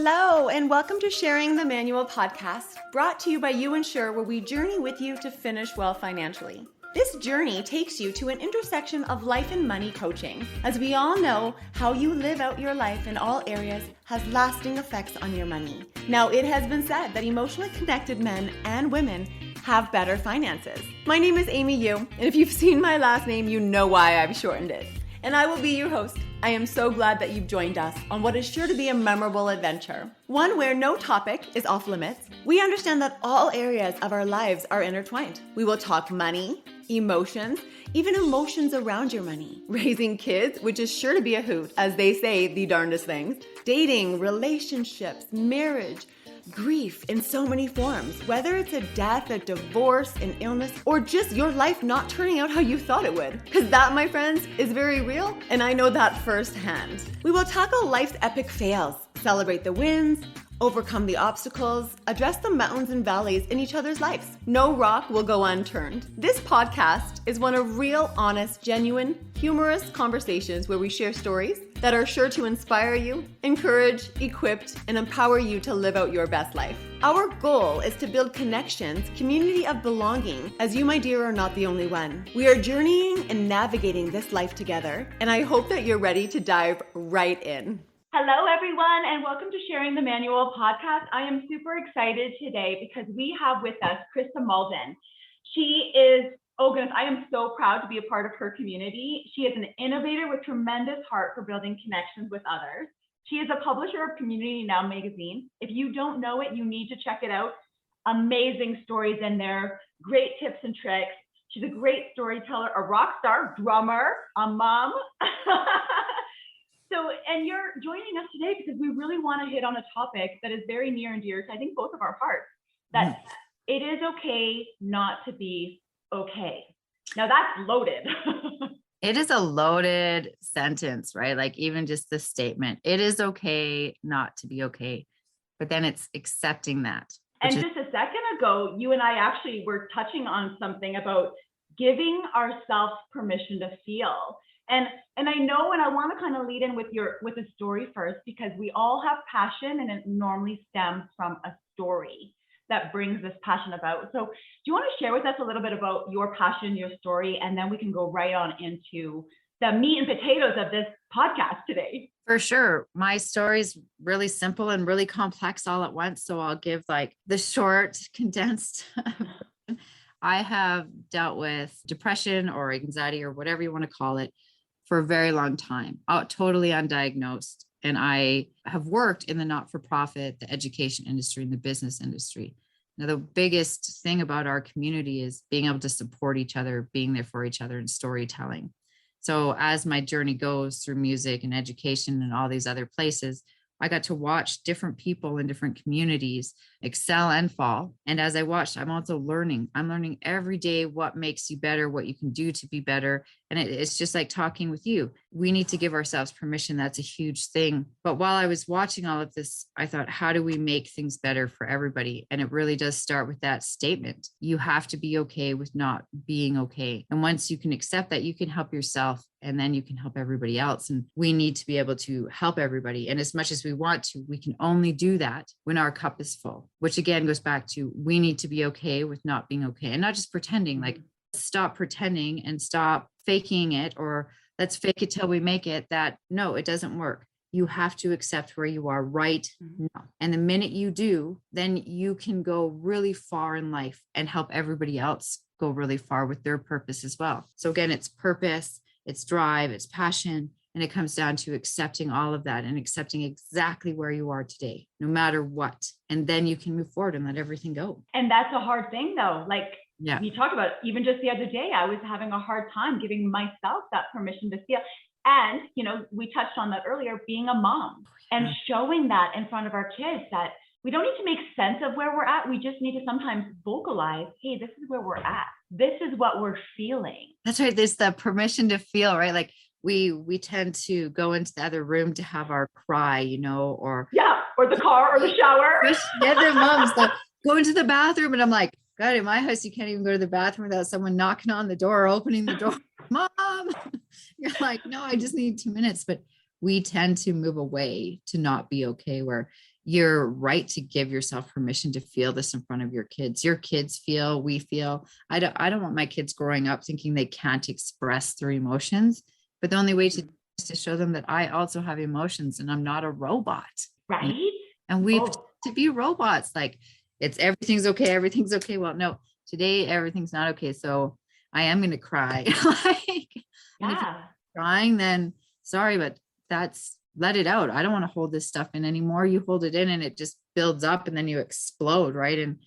Hello, and welcome to Sharing the Manual podcast, brought to you by You Insure, where we journey with you to finish well financially. This journey takes you to an intersection of life and money coaching. As we all know, how you live out your life in all areas has lasting effects on your money. Now, it has been said that emotionally connected men and women have better finances. My name is Amy Yu, and if you've seen my last name, you know why I've shortened it. And I will be your host. I am so glad that you've joined us on what is sure to be a memorable adventure. One where no topic is off limits. We understand that all areas of our lives are intertwined. We will talk money, emotions, even emotions around your money. Raising kids, which is sure to be a hoot, as they say the darndest things. Dating, relationships, marriage, grief in so many forms, whether it's a death, a divorce, an illness, or just your life not turning out how you thought it would. Because that, my friends, is very real, and I know that firsthand. We will tackle life's epic fails, celebrate the wins, overcome the obstacles, address the mountains and valleys in each other's lives. No rock will go unturned. This podcast is one of real, honest, genuine, humorous conversations where we share stories that are sure to inspire you, encourage, equip, and empower you to live out your best life. Our goal is to build connections, community of belonging, as you, my dear, are not the only one. We are journeying and navigating this life together, and I hope that you're ready to dive right in. Hello, everyone, and welcome to Sharing the Manual podcast. I am super excited today because we have with us Krista Malden. She is, oh goodness, I am so proud to be a part of her community. She is an innovator with tremendous heart for building connections with others. She is a publisher of Community Now magazine. If you don't know it, you need to check it out. Amazing stories in there, great tips and tricks. She's a great storyteller, a rock star, drummer, a mom. So, and you're joining us today because we really want to hit on a topic that is very near and dear to, I think, both of our hearts, that it is okay not to be okay. Now that's loaded. It is a loaded sentence, right? Like even just the statement, it is okay not to be okay. But then it's accepting that. And just a second ago, you and I actually were touching on something about giving ourselves permission to feel. And I know, and I want to kind of lead in with a story first, because we all have passion and it normally stems from a story that brings this passion about. So do you want to share with us a little bit about your passion, your story, and then we can go right on into the meat and potatoes of this podcast today? For sure. My story is really simple and really complex all at once. So I'll give like the short, condensed. I have dealt with depression or anxiety or whatever you want to call it for a very long time, totally undiagnosed. And I have worked in the not-for-profit, the education industry, and the business industry. Now, the biggest thing about our community is being able to support each other, being there for each other, and storytelling. So as my journey goes through music and education and all these other places, I got to watch different people in different communities excel and fall. And as I watched, I'm also learning. I'm learning every day what makes you better, what you can do to be better. And it's just like talking with you. We need to give ourselves permission. That's a huge thing. But while I was watching all of this, I thought, how do we make things better for everybody? And it really does start with that statement. You have to be okay with not being okay. And once you can accept that, you can help yourself, and then you can help everybody else. And we need to be able to help everybody. And as much as we want to, we can only do that when our cup is full, which again goes back to, we need to be okay with not being okay and not just pretending. Like, stop pretending and stop faking it, or let's fake it till we make it. That no, it doesn't work. You have to accept where you are right now. And the minute you do, then you can go really far in life and help everybody else go really far with their purpose as well. So again, it's purpose, it's drive, it's passion, and it comes down to accepting all of that and accepting exactly where you are today, no matter what. And then you can move forward and let everything go. And that's a hard thing though. Like, we talked about, even just the other day, I was having a hard time giving myself that permission to feel. And, you know, we touched on that earlier, being a mom and showing that in front of our kids, that we don't need to make sense of where we're at. We just need to sometimes vocalize, hey, this is where we're at. This is what we're feeling. That's right. There's the permission to feel, right? Like we tend to go into the other room to have our cry, you know, or the car or the shower. Their moms like, go into the bathroom. And I'm like, God, in my house, you can't even go to the bathroom without someone knocking on the door or opening the door. Mom, you're like, no, I just need 2 minutes. But we tend to move away to not be okay, where you're right to give yourself permission to feel this in front of your kids. Your kids feel, we feel. I don't want my kids growing up thinking they can't express their emotions, but the only way to is to show them that I also have emotions and I'm not a robot. Right. And we've to be robots. Like it's everything's okay. Everything's okay. Well, no, today everything's not okay. So I am going to cry. Like, and if you're crying, then sorry, but let it out. I don't want to hold this stuff in anymore. You hold it in and it just builds up and then you explode. Right. And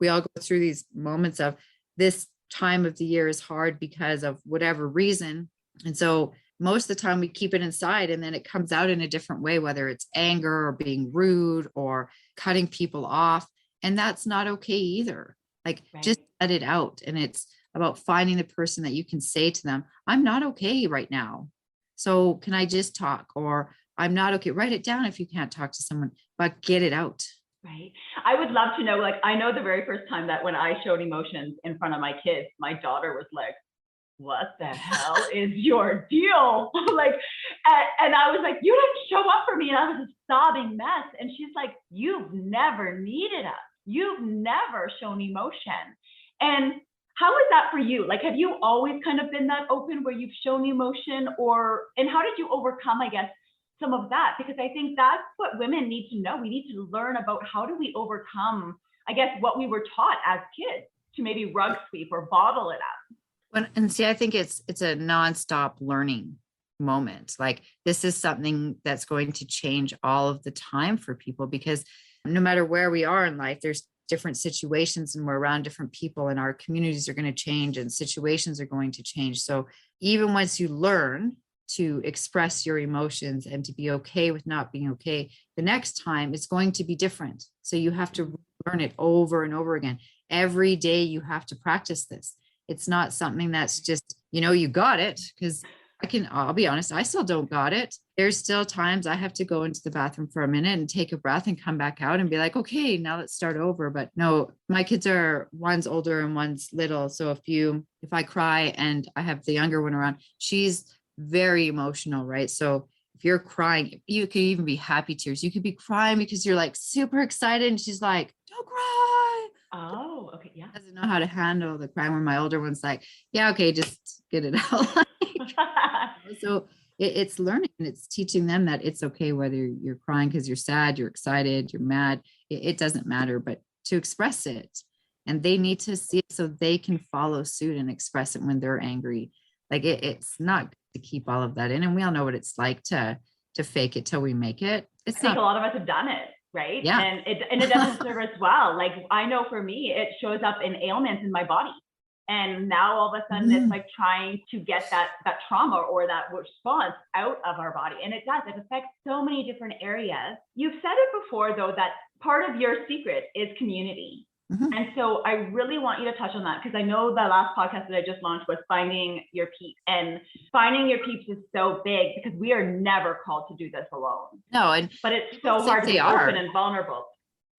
we all go through these moments of this time of the year is hard because of whatever reason. And so most of the time we keep it inside and then it comes out in a different way, whether it's anger or being rude or cutting people off. And that's not okay either. Like just let it out. And it's about finding the person that you can say to them, I'm not okay right now. So can I just talk? Or I'm not okay. Write it down if you can't talk to someone, but get it out. Right. I would love to know, like, I know the very first time that when I showed emotions in front of my kids, my daughter was like, what the hell is your deal? Like, and I was like, you didn't show up for me. And I was a sobbing mess. And she's like, you've never needed us. You've never shown emotion. And how is that for you? Like, have you always kind of been that open where you've shown emotion and how did you overcome, I guess, some of that? Because I think that's what women need to know. We need to learn about how do we overcome, I guess, what we were taught as kids to maybe rug sweep or bottle it up. And see, I think it's a nonstop learning moment. Like this is something that's going to change all of the time for people, because no matter where we are in life, there's different situations and we're around different people and our communities are going to change and situations are going to change. So even once you learn to express your emotions and to be okay with not being okay, the next time it's going to be different. So you have to learn it over and over again. Every day you have to practice this. It's not something that's just, you got it, because I'll be honest, I still don't got it. There's still times I have to go into the bathroom for a minute and take a breath and come back out and be like, okay, now let's start over. But no, my kids one's older and one's little. So if I cry and I have the younger one around, she's very emotional, right? So if you're crying, you could even be happy tears. You could be crying because you're like super excited and she's like, don't cry. Oh, okay. Yeah. Doesn't know how to handle the crying, where my older one's like, yeah, okay, just get it out. So it's learning and it's teaching them that it's okay whether you're crying because you're sad, you're excited, you're mad. It doesn't matter, but to express it. And they need to see it so they can follow suit and express it when they're angry. Like it's not good to keep all of that in. And we all know what it's like to fake it till we make it. I think a lot of us have done it. Right. Yeah. And it doesn't serve us well. Like I know for me, it shows up in ailments in my body. And now all of a sudden it's like trying to get that trauma or that response out of our body. And it affects so many different areas. You've said it before though, that part of your secret is community. Mm-hmm. And so I really want you to touch on that, because I know the last podcast that I just launched was finding your peeps, and finding your peeps is so big because we are never called to do this alone. No, but it's so hard to be open and vulnerable.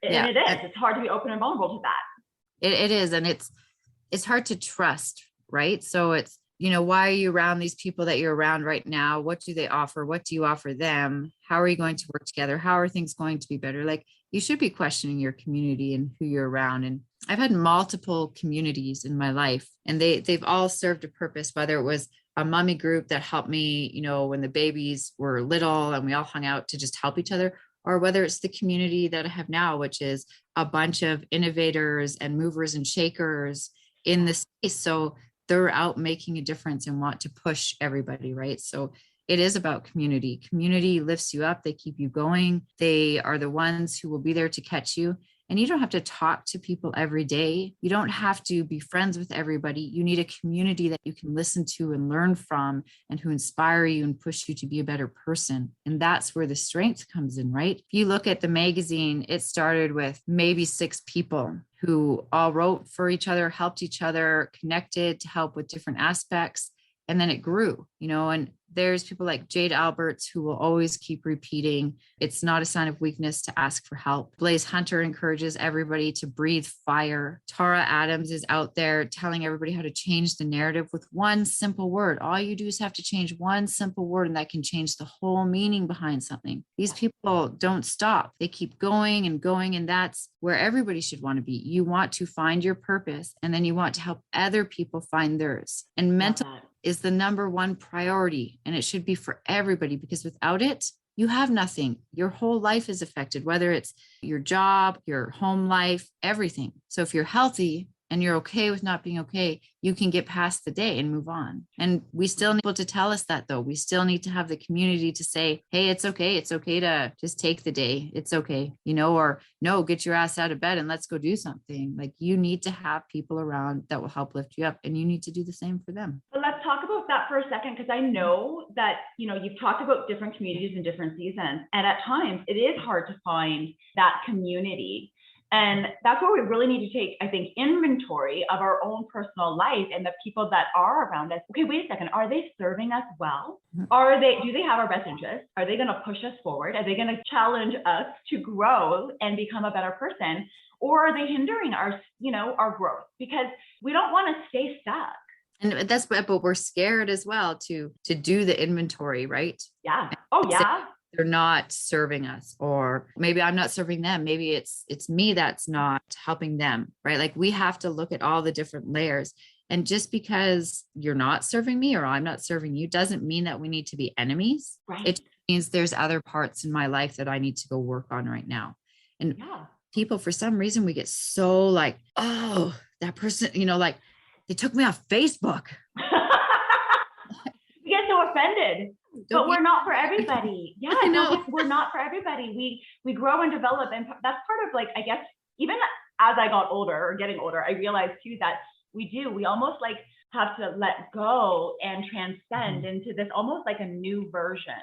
And it is. It's hard to be open and vulnerable to that. It is. And it's hard to trust, right? So it's, why are you around these people that you're around right now? What do they offer? What do you offer them? How are you going to work together? How are things going to be better? Like you should be questioning your community and who you're around. And I've had multiple communities in my life, and they've all served a purpose, whether it was a mommy group that helped me, when the babies were little and we all hung out to just help each other, or whether it's the community that I have now, which is a bunch of innovators and movers and shakers in the space. So they're out making a difference and want to push everybody, right? So it is about community. Community lifts you up. They keep you going. They are the ones who will be there to catch you. And you don't have to talk to people every day. You don't have to be friends with everybody. You need a community that you can listen to and learn from, and who inspire you and push you to be a better person. And that's where the strength comes in, right? If you look at the magazine, it started with maybe 6 people who all wrote for each other, helped each other, connected to help with different aspects. And then it grew, and there's people like Jade Alberts who will always keep repeating, it's not a sign of weakness to ask for help. Blaze Hunter encourages everybody to breathe fire. Tara Adams is out there telling everybody how to change the narrative with one simple word. All you do is have to change one simple word, and that can change the whole meaning behind something. These people don't stop. They keep going and going, and that's where everybody should want to be. You want to find your purpose, and then you want to help other people find theirs. And mental is the number one priority, and it should be for everybody, because without it, you have nothing. Your whole life is affected, whether it's your job, your home life, everything. So if you're healthy and you're okay with not being okay, you can get past the day and move on. And we still need people to tell us that, though. We still need to have the community to say, hey, it's okay. It's okay to just take the day. It's okay, or no, get your ass out of bed and let's go do something. Like, you need to have people around that will help lift you up, and you need to do the same for them. But let's talk about that for a second, because I know that, you've talked about different communities in different seasons, and at times it is hard to find that community. And that's where we really need to take, I think, inventory of our own personal life and the people that are around us. Okay, wait a second. Are they serving us well? Do they have our best interests? Are they going to push us forward? Are they going to challenge us to grow and become a better person? Or are they hindering our growth? Because we don't want to stay stuck. And but we're scared as well to do the inventory, right? Yeah. Oh, yeah. They're not serving us, or maybe I'm not serving them. Maybe it's me that's not helping them, right? Like, we have to look at all the different layers. And just because you're not serving me or I'm not serving you doesn't mean that we need to be enemies. Right. It means there's other parts in my life that I need to go work on right now. And people, for some reason, we get so like, oh, that person, like, they took me off Facebook. We get so offended. But we're not for everybody. Yeah, no, we're not for everybody. We grow and develop, and that's part of, like, I guess, even as I got older or getting older, I realized too that we almost like have to let go and transcend into this almost like a new version.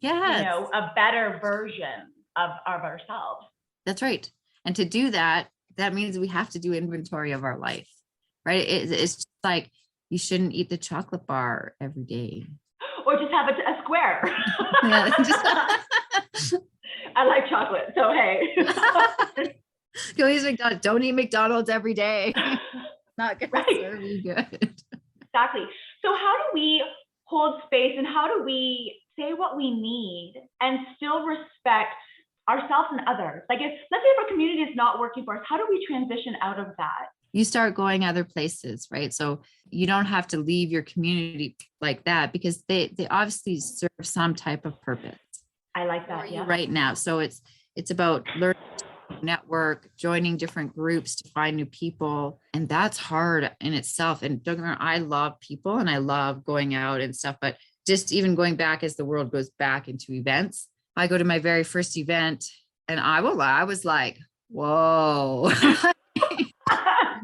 Yeah, a better version of ourselves. That's right. And to do that means we have to do inventory of our life, right? It's just like, you shouldn't eat the chocolate bar every day. Or just have a square. I like chocolate, so hey. Don't eat McDonald's every day. Not going to serve you good. Exactly. So how do we hold space, and how do we say what we need and still respect ourselves and others? Like, let's say if our community is not working for us, how do we transition out of that? You start going other places, right? So you don't have to leave your community like that, because they obviously serve some type of purpose. I like that. Yeah. Right now. So it's about learning to network, joining different groups to find new people. And that's hard in itself. And don't get me wrong, I love people and I love going out and stuff, but just even going back as the world goes back into events, I go to my very first event and I was like, whoa.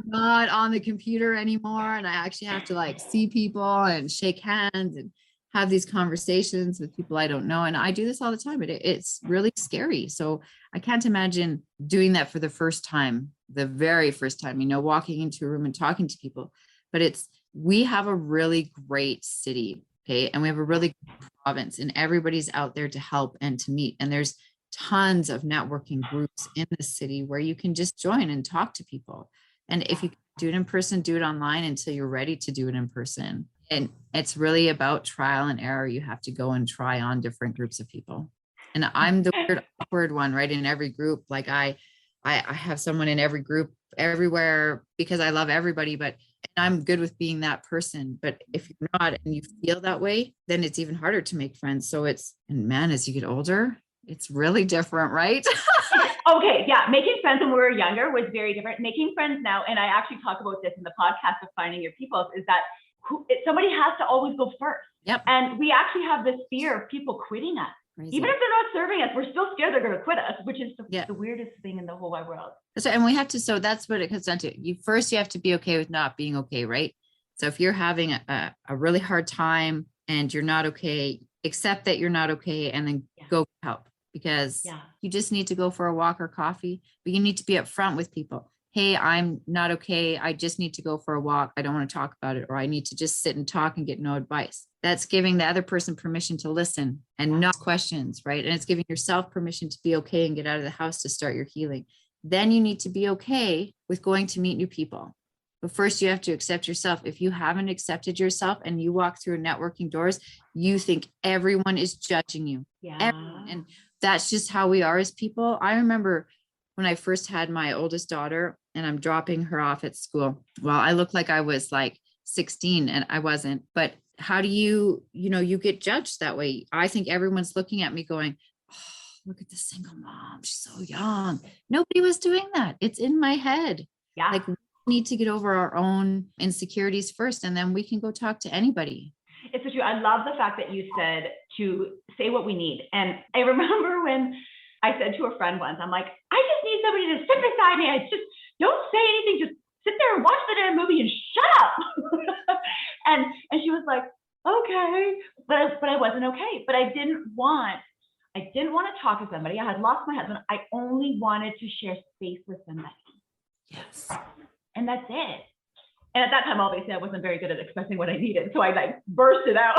Not on the computer anymore, and I actually have to like see people and shake hands and have these conversations with people I don't know. And I do this all the time, but it's really scary. So I can't imagine doing that for the first time, the very first time, walking into a room and talking to people. But we have a really great city, okay, and we have a really good province, and everybody's out there to help and to meet. And there's tons of networking groups in the city where you can just join and talk to people. And if you do it in person, do it online until you're ready to do it in person. And it's really about trial and error. You have to go and try on different groups of people. And I'm the weird, awkward one, right? In every group, like I have someone in every group everywhere because I love everybody, but I'm good with being that person. But if you're not and you feel that way, then it's even harder to make friends. So as you get older, it's really different, right? Okay, yeah. Making friends when we were younger was very different. Making friends now, and I actually talk about this in the podcast of Finding Your People, is that somebody has to always go first. Yep. And we actually have this fear of people quitting us. Crazy. Even if they're not serving us, we're still scared they're going to quit us, which is the weirdest thing in the whole wide world. So, and we have to, so that's what it comes down to. You have to be okay with not being okay, right? So if you're having a really hard time and you're not okay, accept that you're not okay and then go help. Because you just need to go for a walk or coffee, but you need to be upfront with people. hey, I'm not okay. I just need to go for a walk. I don't want to talk about it. Or I need to just sit and talk and get no advice. That's giving the other person permission to listen and not questions, right? And it's giving yourself permission to be okay and get out of the house to start your healing. Then you need to be okay with going to meet new people. But first you have to accept yourself. If you haven't accepted yourself and you walk through networking doors, you think everyone is judging you. Yeah. Everyone. And that's just how we are as people. I remember when I first had my oldest daughter and I'm dropping her off at school. Well, I looked like I was like 16 and I wasn't, but how do you get judged that way? I think everyone's looking at me going, oh, look at this single mom. She's so young. Nobody was doing that. It's in my head. Yeah. Like we need to get over our own insecurities first, and then we can go talk to anybody. It's so true. I love the fact that you said to say what we need. And I remember when I said to a friend once, I'm like, I just need somebody to sit beside me. I just don't say anything. Just sit there and watch the damn movie and shut up. and she was like, okay, but I wasn't okay. But I didn't want to talk to somebody. I had lost my husband. I only wanted to share space with somebody. Yes. And that's it. And at that time, obviously, I wasn't very good at expressing what I needed. So I like burst it out.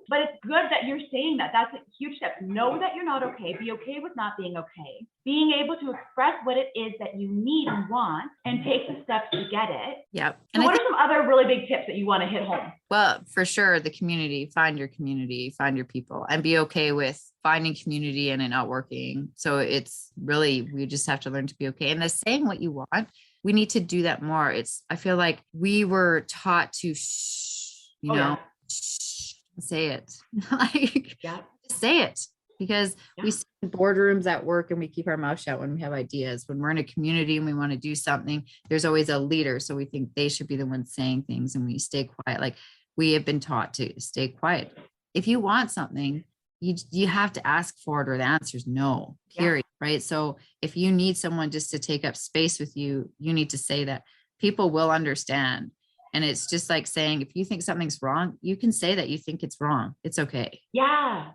But it's good that you're saying that. That's a huge step. Know that you're not okay. Be okay with not being okay. Being able to express what it is that you need and want and take the steps to get it. Yep. So what are some other really big tips that you want to hit home? Well, for sure, the community, find your people, and be okay with finding community and it not working. So it's really, we just have to learn to be okay. And the saying what you want, we need to do that more. I feel like we were taught to say it. Like, say it, because we sit in boardrooms at work and we keep our mouth shut when we have ideas. When we're in a community and we want to do something, there's always a leader. So we think they should be the ones saying things and we stay quiet. Like we have been taught to stay quiet. If you want something, you have to ask for it, or the answer is no, period. Right. So if you need someone just to take up space with you, you need to say that. People will understand. And it's just like saying, if you think something's wrong, you can say that you think it's wrong. It's okay. Yeah.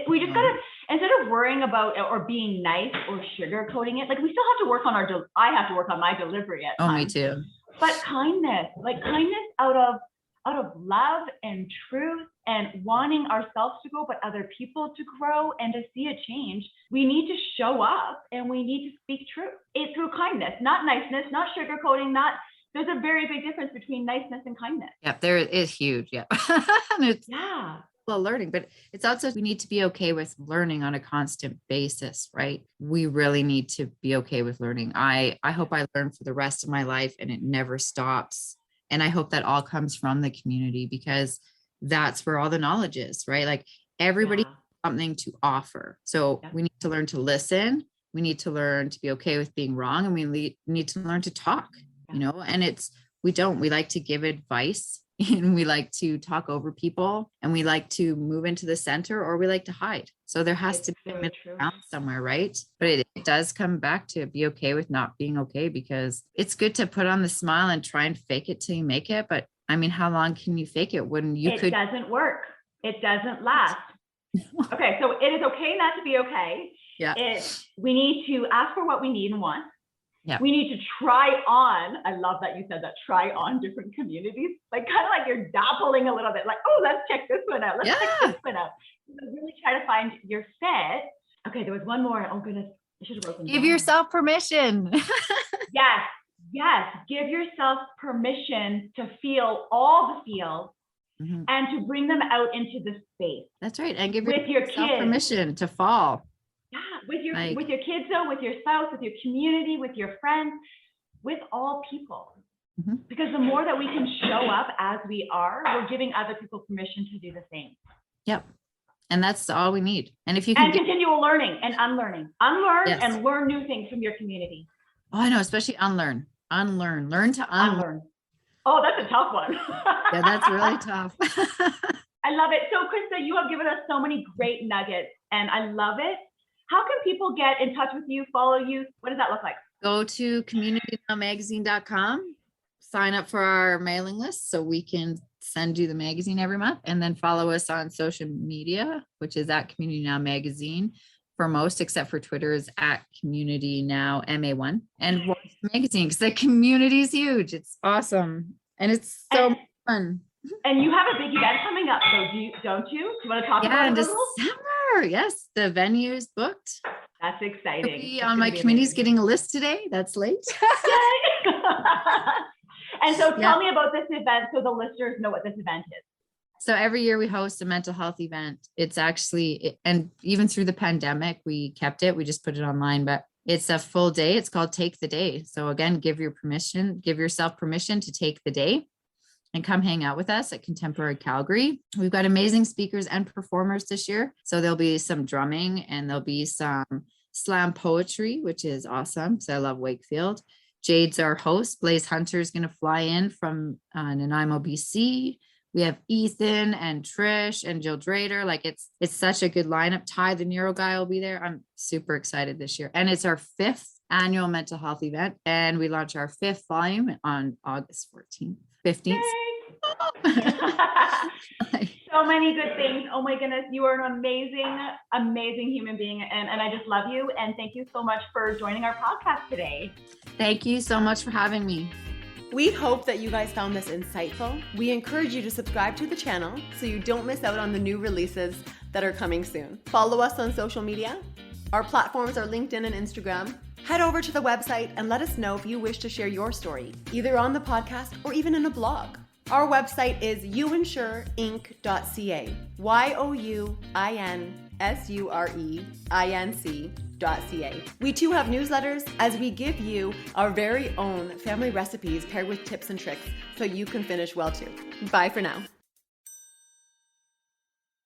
We just gotta, instead of worrying about or being nice or sugarcoating it, like we still have to work on I have to work on my delivery at times. Me too. But kindness out of love and truth and wanting ourselves to grow, but other people to grow and to see a change, we need to show up and we need to speak truth. It's through kindness, not niceness, not sugarcoating, there's a very big difference between niceness and kindness. Yeah, there is huge. Yeah. It's learning, but it's also, we need to be okay with learning on a constant basis, right? We really need to be okay with learning. I hope I learn for the rest of my life and it never stops. And I hope that all comes from the community, because that's where all the knowledge is, right? Like everybody has something to offer. So we need to learn to listen. We need to learn to be okay with being wrong. And we need to learn to talk. And we like to give advice and we like to talk over people and we like to move into the center, or we like to hide. So there has to be a middle ground somewhere, right? But it does come back to be okay with not being okay, because it's good to put on the smile and try and fake it till you make it. But I mean, how long can you fake it when it doesn't work. It doesn't last. Okay. So it is okay not to be okay. Yeah. We need to ask for what we need and want. Yeah. We need to try on. I love that you said that, try on different communities, like kind of like you're dabbling a little bit, like, oh, let's check this one out. Let's check this one out. So really try to find your fit. Okay, there was one more. Oh goodness, I should have wrote them Give down. yourself permission. Yes. Give yourself permission to feel all the feels and to bring them out into the space. That's right. And give with your kids permission to fall. Yeah, with your kids though, with your spouse, with your community, with your friends, with all people. Because the more that we can show up as we are, we're giving other people permission to do the same. Yep. And that's all we need. And if you can continual learning and unlearning, and learn new things from your community. Oh, I know, especially learn to unlearn. Oh, that's a tough one. Yeah, that's really tough. I love it. So Krista, you have given us so many great nuggets and I love it. How can people get in touch with you, follow you? What does that look like? Go to communitynowmagazine.com, sign up for our mailing list so we can send you the magazine every month, and then follow us on social media, which is at Community Now Magazine. for most, except for Twitter, is at Community Now MA1, and watch the magazine because the community is huge. It's awesome. And it's so fun. And you have a big event coming up, so don't you? Do you want to talk about it a little? December. Yes, the venue's booked. That's exciting. On my committee's getting a list today. That's late. And so tell me about this event so the listeners know what this event is. So every year we host a mental health event. It's actually, and even through the pandemic, we kept it. We just put it online, but it's a full day. It's called Take the Day. So again, give yourself permission to take the day and come hang out with us at Contemporary Calgary. We've got amazing speakers and performers this year. So there'll be some drumming and there'll be some slam poetry, which is awesome. So I love Wakefield. Jade's our host. Blaze Hunter is going to fly in from Nanaimo, BC. We have Ethan and Trish and Jill Drader. Like it's such a good lineup. Ty, the neuro guy, will be there. I'm super excited this year. And it's our 5th annual mental health event. And we launch our 5th volume on August 15th. So many good things. Oh my goodness. You are an amazing human being. And I just love you. And thank you so much for joining our podcast today. Thank you so much for having me. We hope that you guys found this insightful. We encourage you to subscribe to the channel so you don't miss out on the new releases that are coming soon. Follow us on social media. Our platforms are LinkedIn and Instagram. Head over to the website and let us know if you wish to share your story, either on the podcast or even in a blog. Our website is youinsureinc.ca, youinsureinc.ca. We too have newsletters as we give you our very own family recipes paired with tips and tricks so you can finish well too. Bye for now.